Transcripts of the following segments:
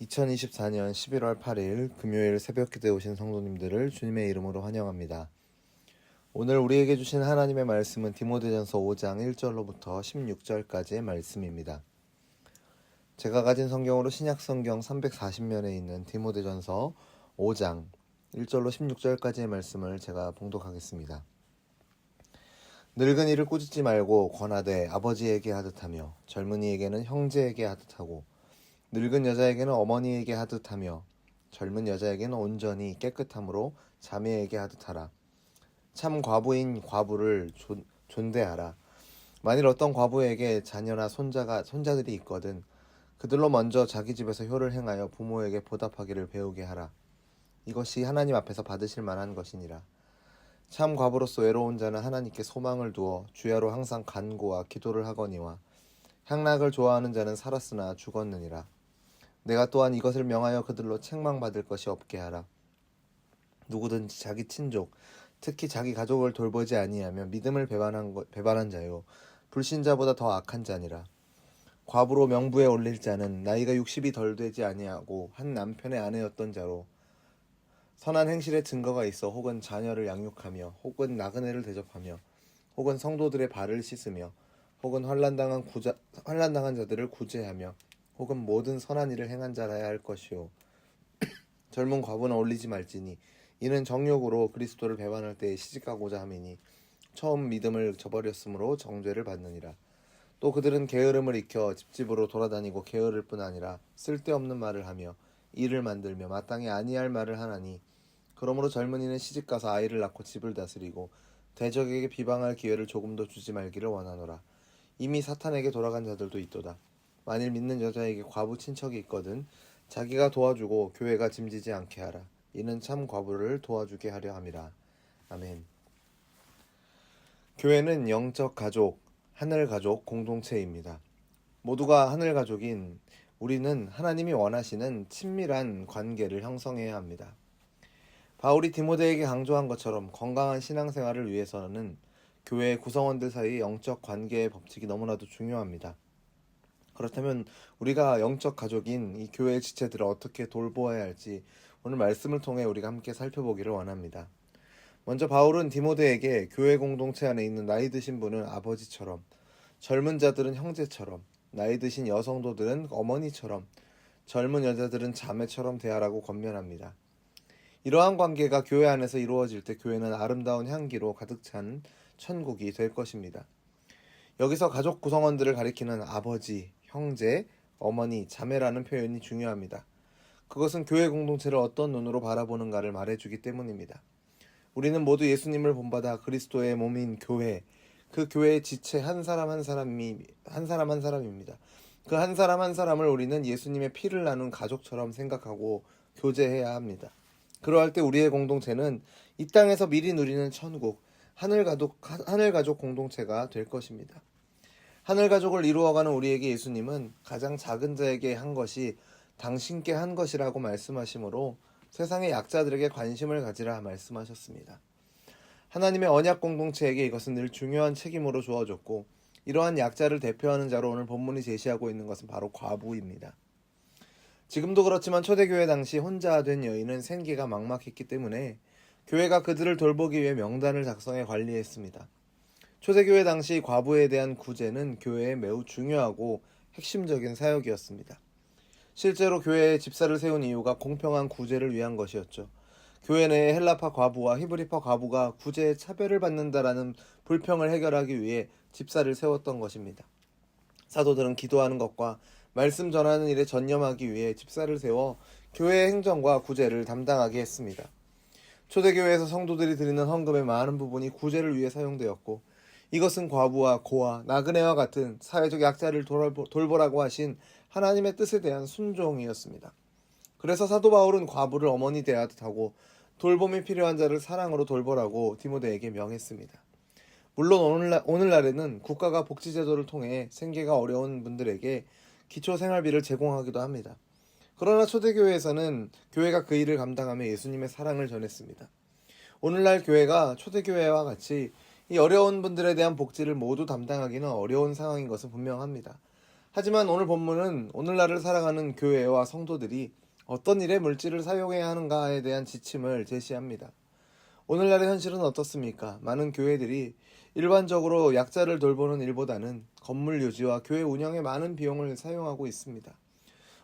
2024년 11월 8일 금요일 새벽기도에 오신 성도님들을 주님의 이름으로 환영합니다. 오늘 우리에게 주신 하나님의 말씀은 디모데전서 5장 1절로부터 16절까지의 말씀입니다. 제가 가진 성경으로 신약성경 340면에 있는 디모데전서 5장 1절로 16절까지의 말씀을 제가 봉독하겠습니다. 늙은이를 꾸짖지 말고 권하되 아버지에게 하듯하며 젊은이에게는 형제에게 하듯하고 늙은 여자에게는 어머니에게 하듯하며 젊은 여자에게는 온전히 깨끗함으로 자매에게 하듯하라. 참 과부인 과부를 존대하라. 만일 어떤 과부에게 자녀나 손자들이 있거든 그들로 먼저 자기 집에서 효를 행하여 부모에게 보답하기를 배우게 하라. 이것이 하나님 앞에서 받으실 만한 것이니라. 참 과부로서 외로운 자는 하나님께 소망을 두어 주야로 항상 간구와 기도를 하거니와 향락을 좋아하는 자는 살았으나 죽었느니라. 내가 또한 이것을 명하여 그들로 책망받을 것이 없게 하라. 누구든지 자기 친족, 특히 자기 가족을 돌보지 아니하며 믿음을 배반한 자요 불신자보다 더 악한 자니라. 과부로 명부에 올릴 자는 나이가 60이 덜 되지 아니하고 한 남편의 아내였던 자로 선한 행실의 증거가 있어 혹은 자녀를 양육하며 혹은 나그네를 대접하며 혹은 성도들의 발을 씻으며 혹은 환난당한 자들을 구제하며 혹은 모든 선한 일을 행한 자라야 할 것이요 젊은 과부는 올리지 말지니 이는 정욕으로 그리스도를 배반할 때에 시집가고자 함이니 처음 믿음을 저버렸으므로 정죄를 받느니라. 또 그들은 게으름을 익혀 집집으로 돌아다니고 게으를 뿐 아니라 쓸데없는 말을 하며 일을 만들며 마땅히 아니할 말을 하나니 그러므로 젊은이는 시집가서 아이를 낳고 집을 다스리고 대적에게 비방할 기회를 조금도 주지 말기를 원하노라. 이미 사탄에게 돌아간 자들도 있도다. 만일 믿는 여자에게 과부 친척이 있거든 자기가 도와주고 교회가 짐지지 않게 하라. 이는 참 과부를 도와주게 하려 함이라. 아멘. 교회는 영적 가족, 하늘 가족 공동체입니다. 모두가 하늘 가족인 우리는 하나님이 원하시는 친밀한 관계를 형성해야 합니다. 바울이 디모데에게 강조한 것처럼 건강한 신앙생활을 위해서는 교회 구성원들 사이 영적 관계의 법칙이 너무나도 중요합니다. 그렇다면 우리가 영적 가족인 이 교회의 지체들을 어떻게 돌보아야 할지 오늘 말씀을 통해 우리가 함께 살펴보기를 원합니다. 먼저 바울은 디모데에게 교회 공동체 안에 있는 나이 드신 분은 아버지처럼, 젊은 자들은 형제처럼, 나이 드신 여성도들은 어머니처럼, 젊은 여자들은 자매처럼 대하라고 권면합니다. 이러한 관계가 교회 안에서 이루어질 때 교회는 아름다운 향기로 가득 찬 천국이 될 것입니다. 여기서 가족 구성원들을 가리키는 아버지, 형제, 어머니, 자매라는 표현이 중요합니다. 그것은 교회 공동체를 어떤 눈으로 바라보는가를 말해주기 때문입니다. 우리는 모두 예수님을 본받아 그리스도의 몸인 교회, 그 교회의 지체 한 사람 한 사람입니다. 그 한 사람 한 사람을 우리는 예수님의 피를 나눈 가족처럼 생각하고 교제해야 합니다. 그러할 때 우리의 공동체는 이 땅에서 미리 누리는 천국, 하늘 가족 공동체가 될 것입니다. 하늘 가족을 이루어가는 우리에게 예수님은 가장 작은 자에게 한 것이 당신께 한 것이라고 말씀하시므로 세상의 약자들에게 관심을 가지라 말씀하셨습니다. 하나님의 언약 공동체에게 이것은 늘 중요한 책임으로 주어졌고 이러한 약자를 대표하는 자로 오늘 본문이 제시하고 있는 것은 바로 과부입니다. 지금도 그렇지만 초대교회 당시 혼자 된 여인은 생계가 막막했기 때문에 교회가 그들을 돌보기 위해 명단을 작성해 관리했습니다. 초대교회 당시 과부에 대한 구제는 교회에 매우 중요하고 핵심적인 사역이었습니다. 실제로 교회에 집사를 세운 이유가 공평한 구제를 위한 것이었죠. 교회 내에 헬라파 과부와 히브리파 과부가 구제에 차별을 받는다라는 불평을 해결하기 위해 집사를 세웠던 것입니다. 사도들은 기도하는 것과 말씀 전하는 일에 전념하기 위해 집사를 세워 교회의 행정과 구제를 담당하게 했습니다. 초대교회에서 성도들이 드리는 헌금의 많은 부분이 구제를 위해 사용되었고 이것은 과부와 고아, 나그네와 같은 사회적 약자를 돌보라고 하신 하나님의 뜻에 대한 순종이었습니다. 그래서 사도 바울은 과부를 어머니 대하듯 하고 돌봄이 필요한 자를 사랑으로 돌보라고 디모데에게 명했습니다. 물론 오늘날에는 국가가 복지제도를 통해 생계가 어려운 분들에게 기초생활비를 제공하기도 합니다. 그러나 초대교회에서는 교회가 그 일을 감당하며 예수님의 사랑을 전했습니다. 오늘날 교회가 초대교회와 같이 이 어려운 분들에 대한 복지를 모두 담당하기는 어려운 상황인 것은 분명합니다. 하지만 오늘 본문은 오늘날을 살아가는 교회와 성도들이 어떤 일에 물질을 사용해야 하는가에 대한 지침을 제시합니다. 오늘날의 현실은 어떻습니까? 많은 교회들이 일반적으로 약자를 돌보는 일보다는 건물 유지와 교회 운영에 많은 비용을 사용하고 있습니다.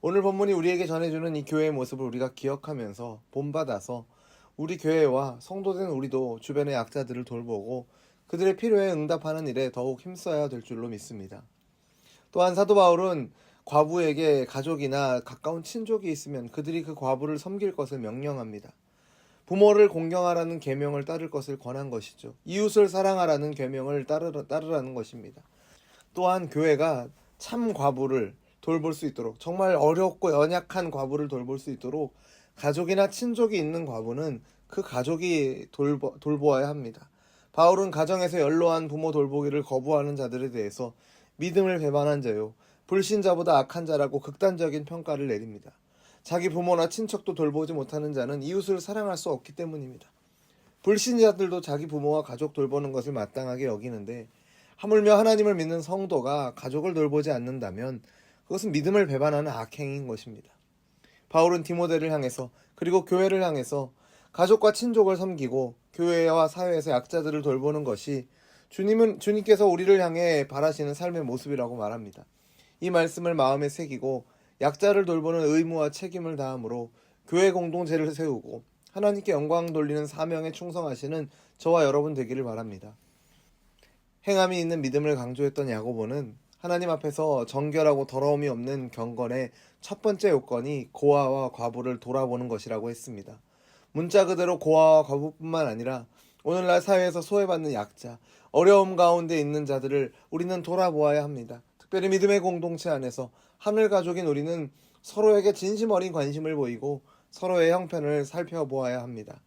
오늘 본문이 우리에게 전해주는 이 교회의 모습을 우리가 기억하면서 본받아서 우리 교회와 성도된 우리도 주변의 약자들을 돌보고 그들의 필요에 응답하는 일에 더욱 힘써야 될 줄로 믿습니다. 또한 사도 바울은 과부에게 가족이나 가까운 친족이 있으면 그들이 그 과부를 섬길 것을 명령합니다. 부모를 공경하라는 계명을 따를 것을 권한 것이죠. 이웃을 사랑하라는 계명을 따르라는 것입니다. 또한 교회가 참 과부를 돌볼 수 있도록, 정말 어렵고 연약한 과부를 돌볼 수 있도록 가족이나 친족이 있는 과부는 그 가족이 돌보아야 합니다. 바울은 가정에서 연로한 부모 돌보기를 거부하는 자들에 대해서 믿음을 배반한 자요, 불신자보다 악한 자라고 극단적인 평가를 내립니다. 자기 부모나 친척도 돌보지 못하는 자는 이웃을 사랑할 수 없기 때문입니다. 불신자들도 자기 부모와 가족 돌보는 것을 마땅하게 여기는데 하물며 하나님을 믿는 성도가 가족을 돌보지 않는다면 그것은 믿음을 배반하는 악행인 것입니다. 바울은 디모데를 향해서 그리고 교회를 향해서 가족과 친족을 섬기고 교회와 사회에서 약자들을 돌보는 것이 주님께서 우리를 향해 바라시는 삶의 모습이라고 말합니다. 이 말씀을 마음에 새기고 약자를 돌보는 의무와 책임을 다함으로 교회 공동체를 세우고 하나님께 영광 돌리는 사명에 충성하시는 저와 여러분 되기를 바랍니다. 행함이 있는 믿음을 강조했던 야고보는 하나님 앞에서 정결하고 더러움이 없는 경건의 첫 번째 요건이 고아와 과부를 돌아보는 것이라고 했습니다. 문자 그대로 고아와 과부뿐만 아니라 오늘날 사회에서 소외받는 약자, 어려움 가운데 있는 자들을 우리는 돌아보아야 합니다. 특별히 믿음의 공동체 안에서 하늘 가족인 우리는 서로에게 진심 어린 관심을 보이고 서로의 형편을 살펴보아야 합니다.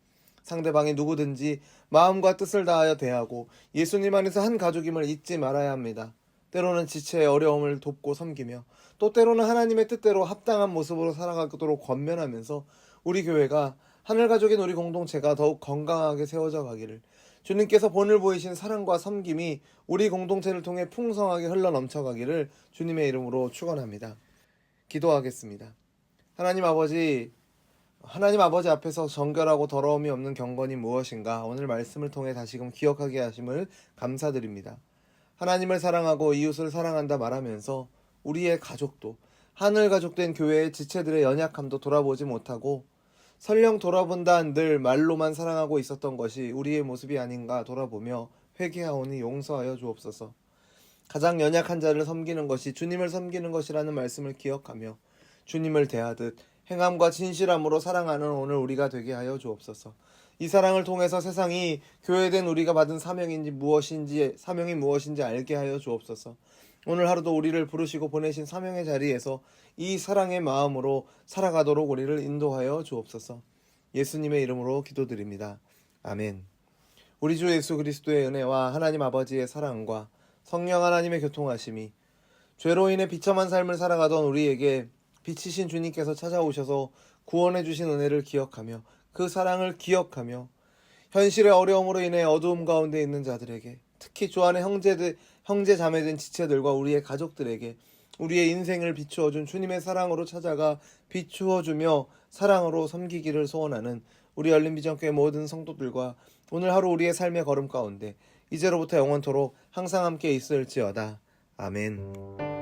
상대방이 누구든지 마음과 뜻을 다하여 대하고 예수님 안에서 한 가족임을 잊지 말아야 합니다. 때로는 지체의 어려움을 돕고 섬기며 또 때로는 하나님의 뜻대로 합당한 모습으로 살아가도록 권면하면서 우리 교회가 하늘 가족인 우리 공동체가 더욱 건강하게 세워져 가기를, 주님께서 본을 보이신 사랑과 섬김이 우리 공동체를 통해 풍성하게 흘러넘쳐 가기를 주님의 이름으로 축원합니다. 기도하겠습니다. 하나님 아버지 앞에서 정결하고 더러움이 없는 경건이 무엇인가 오늘 말씀을 통해 다시금 기억하게 하심을 감사드립니다. 하나님을 사랑하고 이웃을 사랑한다 말하면서 우리의 가족도, 하늘 가족된 교회의 지체들의 연약함도 돌아보지 못하고 설령 돌아본다 한들 말로만 사랑하고 있었던 것이 우리의 모습이 아닌가 돌아보며 회개하오니 용서하여 주옵소서. 가장 연약한 자를 섬기는 것이 주님을 섬기는 것이라는 말씀을 기억하며 주님을 대하듯 행함과 진실함으로 사랑하는 오늘 우리가 되게 하여 주옵소서. 이 사랑을 통해서 세상이 교회된 우리가 받은 사명이 무엇인지 알게 하여 주옵소서. 오늘 하루도 우리를 부르시고 보내신 사명의 자리에서 이 사랑의 마음으로 살아가도록 우리를 인도하여 주옵소서. 예수님의 이름으로 기도드립니다. 아멘. 우리 주 예수 그리스도의 은혜와 하나님 아버지의 사랑과 성령 하나님의 교통하심이 죄로 인해 비참한 삶을 살아가던 우리에게 빛이신 주님께서 찾아오셔서 구원해 주신 은혜를 기억하며 그 사랑을 기억하며 현실의 어려움으로 인해 어두움 가운데 있는 자들에게, 특히 주 안에 형제 자매된 지체들과 우리의 가족들에게 우리의 인생을 비추어준 주님의 사랑으로 찾아가 비추어주며 사랑으로 섬기기를 소원하는 우리 열린비전교회 모든 성도들과 오늘 하루 우리의 삶의 걸음 가운데 이제로부터 영원토록 항상 함께 있을지어다. 아멘.